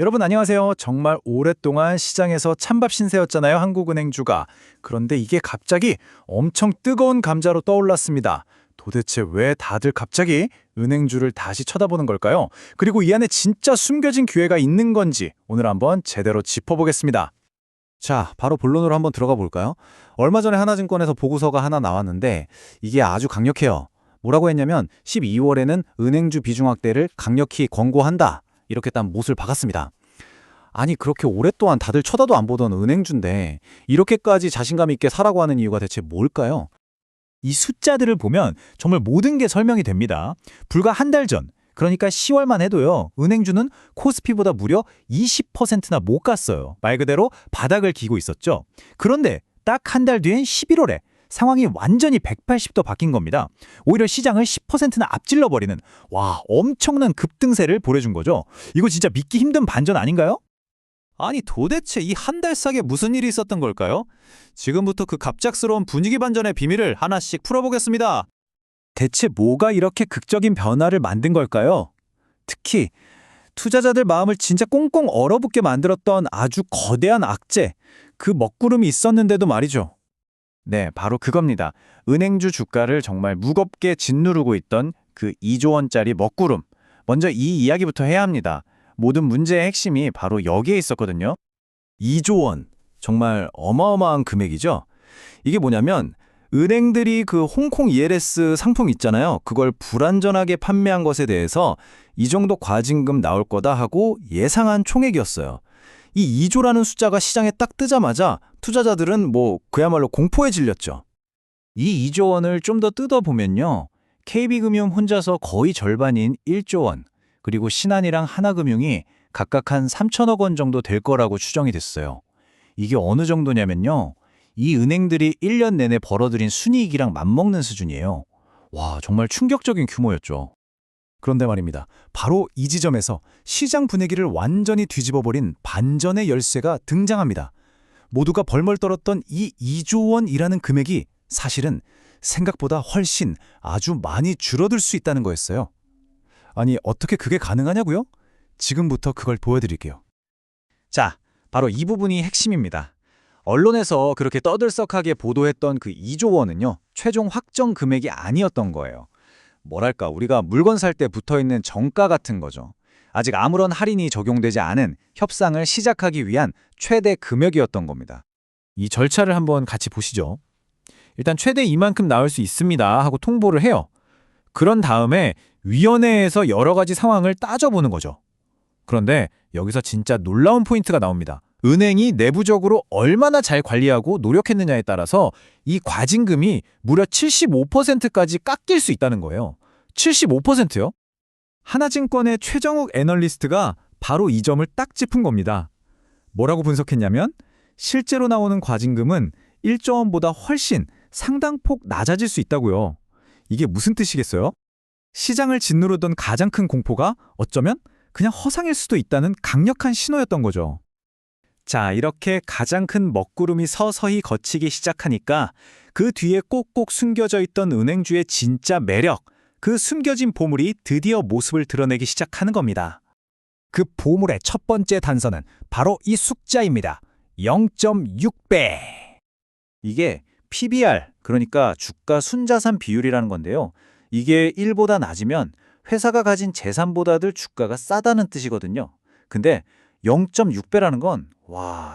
여러분 안녕하세요. 정말 오랫동안 시장에서 찬밥 신세였잖아요, 한국은행주가. 그런데 이게 갑자기 엄청 뜨거운 감자로 떠올랐습니다. 도대체 왜 다들 갑자기 은행주를 다시 쳐다보는 걸까요? 그리고 이 안에 진짜 숨겨진 기회가 있는 건지 오늘 한번 제대로 짚어보겠습니다. 자, 바로 본론으로 한번 들어가 볼까요? 얼마 전에 하나증권에서 보고서가 하나 나왔는데 이게 아주 강력해요. 뭐라고 했냐면 12월에는 은행주 비중 확대를 강력히 권고한다. 이렇게 딱 못을 박았습니다. 아니 그렇게 오랫동안 다들 쳐다도 안 보던 은행주인데 이렇게까지 자신감 있게 사라고 하는 이유가 대체 뭘까요? 이 숫자들을 보면 정말 모든 게 설명이 됩니다. 불과 한 달 전, 그러니까 10월만 해도요, 은행주는 코스피보다 무려 20%나 못 갔어요. 말 그대로 바닥을 기고 있었죠. 그런데 딱 한 달 뒤엔 11월에 상황이 완전히 180도 바뀐 겁니다. 오히려 시장을 10%나 앞질러버리는 엄청난 급등세를 보여준 거죠. 이거 진짜 믿기 힘든 반전 아닌가요? 아니 도대체 이 한 달 싹에 무슨 일이 있었던 걸까요? 지금부터 그 갑작스러운 분위기 반전의 비밀을 하나씩 풀어보겠습니다. 대체 뭐가 이렇게 극적인 변화를 만든 걸까요? 특히 투자자들 마음을 진짜 꽁꽁 얼어붙게 만들었던 아주 거대한 악재, 그 먹구름이 있었는데도 말이죠. 네, 바로 그겁니다. 은행주 주가를 정말 무겁게 짓누르고 있던 그 2조 원짜리 먹구름. 먼저 이 이야기부터 해야 합니다. 모든 문제의 핵심이 바로 여기에 있었거든요. 2조 원. 정말 어마어마한 금액이죠. 이게 뭐냐면 은행들이 그 홍콩 ELS 상품 있잖아요. 그걸 불안전하게 판매한 것에 대해서 이 정도 과징금 나올 거다 하고 예상한 총액이었어요. 이 2조라는 숫자가 시장에 딱 뜨자마자 투자자들은 그야말로 공포에 질렸죠. 이 2조 원을 좀 더 뜯어보면요. KB금융 혼자서 거의 절반인 1조 원, 그리고 신한이랑 하나금융이 각각 한 3천억 원 정도 될 거라고 추정이 됐어요. 이게 어느 정도냐면요. 이 은행들이 1년 내내 벌어들인 순이익이랑 맞먹는 수준이에요. 정말 충격적인 규모였죠. 그런데 말입니다. 바로 이 지점에서 시장 분위기를 완전히 뒤집어버린 반전의 열쇠가 등장합니다. 모두가 벌벌 떨었던 이 2조 원이라는 금액이 사실은 생각보다 훨씬 아주 많이 줄어들 수 있다는 거였어요. 아니, 어떻게 그게 가능하냐고요? 지금부터 그걸 보여드릴게요. 자, 바로 이 부분이 핵심입니다. 언론에서 그렇게 떠들썩하게 보도했던 그 2조 원은요, 최종 확정 금액이 아니었던 거예요. 뭐랄까, 우리가 물건 살 때 붙어있는 정가 같은 거죠. 아직 아무런 할인이 적용되지 않은 협상을 시작하기 위한 최대 금액이었던 겁니다. 이 절차를 한번 같이 보시죠. 일단 최대 이만큼 나올 수 있습니다 하고 통보를 해요. 그런 다음에 위원회에서 여러 가지 상황을 따져보는 거죠. 그런데 여기서 진짜 놀라운 포인트가 나옵니다. 은행이 내부적으로 얼마나 잘 관리하고 노력했느냐에 따라서 이 과징금이 무려 75%까지 깎일 수 있다는 거예요. 75%요? 하나증권의 최정욱 애널리스트가 바로 이 점을 딱 짚은 겁니다. 뭐라고 분석했냐면 실제로 나오는 과징금은 1조 원보다 훨씬 상당폭 낮아질 수 있다고요. 이게 무슨 뜻이겠어요? 시장을 짓누르던 가장 큰 공포가 어쩌면 그냥 허상일 수도 있다는 강력한 신호였던 거죠. 자, 이렇게 가장 큰 먹구름이 서서히 걷히기 시작하니까 그 뒤에 꼭꼭 숨겨져 있던 은행주의 진짜 매력, 그 숨겨진 보물이 드디어 모습을 드러내기 시작하는 겁니다. 그 보물의 첫 번째 단서는 바로 이 숫자입니다. 0.6배. 이게 PBR, 그러니까 주가 순자산 비율이라는 건데요. 이게 1보다 낮으면 회사가 가진 재산보다도 주가가 싸다는 뜻이거든요. 근데 0.6배라는 건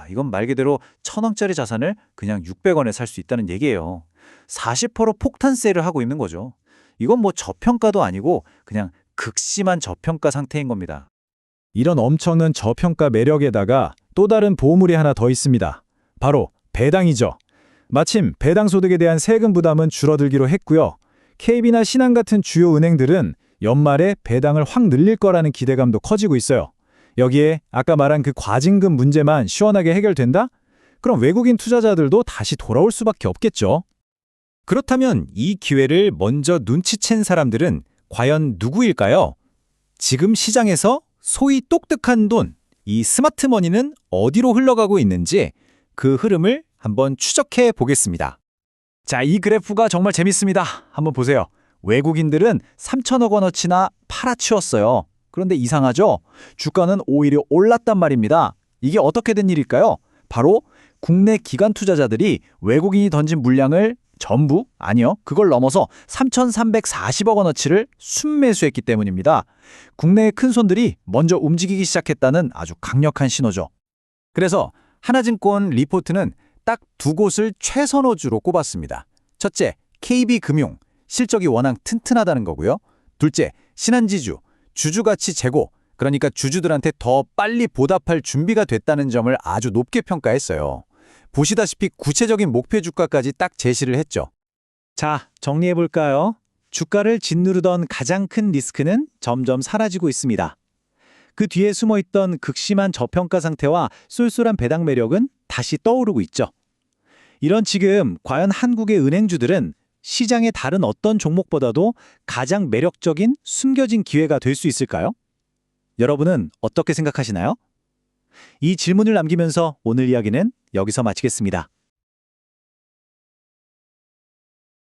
이건 말 그대로 1,000원짜리 자산을 그냥 600원에 살 수 있다는 얘기예요. 40% 폭탄세를 하고 있는 거죠. 이건 저평가도 아니고 그냥 극심한 저평가 상태인 겁니다. 이런 엄청난 저평가 매력에다가 또 다른 보물이 하나 더 있습니다. 바로 배당이죠. 마침 배당 소득에 대한 세금 부담은 줄어들기로 했고요. KB나 신한 같은 주요 은행들은 연말에 배당을 확 늘릴 거라는 기대감도 커지고 있어요. 여기에 아까 말한 그 과징금 문제만 시원하게 해결된다? 그럼 외국인 투자자들도 다시 돌아올 수밖에 없겠죠. 그렇다면 이 기회를 먼저 눈치챈 사람들은 과연 누구일까요? 지금 시장에서 소위 똑똑한 돈, 이 스마트머니는 어디로 흘러가고 있는지 그 흐름을 한번 추적해 보겠습니다. 자, 이 그래프가 정말 재밌습니다. 한번 보세요. 외국인들은 3천억 원어치나 팔아치웠어요. 그런데 이상하죠? 주가는 오히려 올랐단 말입니다. 이게 어떻게 된 일일까요? 바로 국내 기관 투자자들이 외국인이 던진 물량을 전부, 아니요, 그걸 넘어서 3,340억 원어치를 순매수했기 때문입니다. 국내의 큰 손들이 먼저 움직이기 시작했다는 아주 강력한 신호죠. 그래서 하나증권 리포트는 딱 두 곳을 최선호주로 꼽았습니다. 첫째, KB금융, 실적이 워낙 튼튼하다는 거고요. 둘째, 신한지주, 주주가치 재고, 그러니까 주주들한테 더 빨리 보답할 준비가 됐다는 점을 아주 높게 평가했어요. 보시다시피 구체적인 목표 주가까지 딱 제시를 했죠. 자, 정리해볼까요? 주가를 짓누르던 가장 큰 리스크는 점점 사라지고 있습니다. 그 뒤에 숨어있던 극심한 저평가 상태와 쏠쏠한 배당 매력은 다시 떠오르고 있죠. 이런 지금 과연 한국의 은행주들은 시장의 다른 어떤 종목보다도 가장 매력적인 숨겨진 기회가 될 수 있을까요? 여러분은 어떻게 생각하시나요? 이 질문을 남기면서 오늘 이야기는 여기서 마치겠습니다.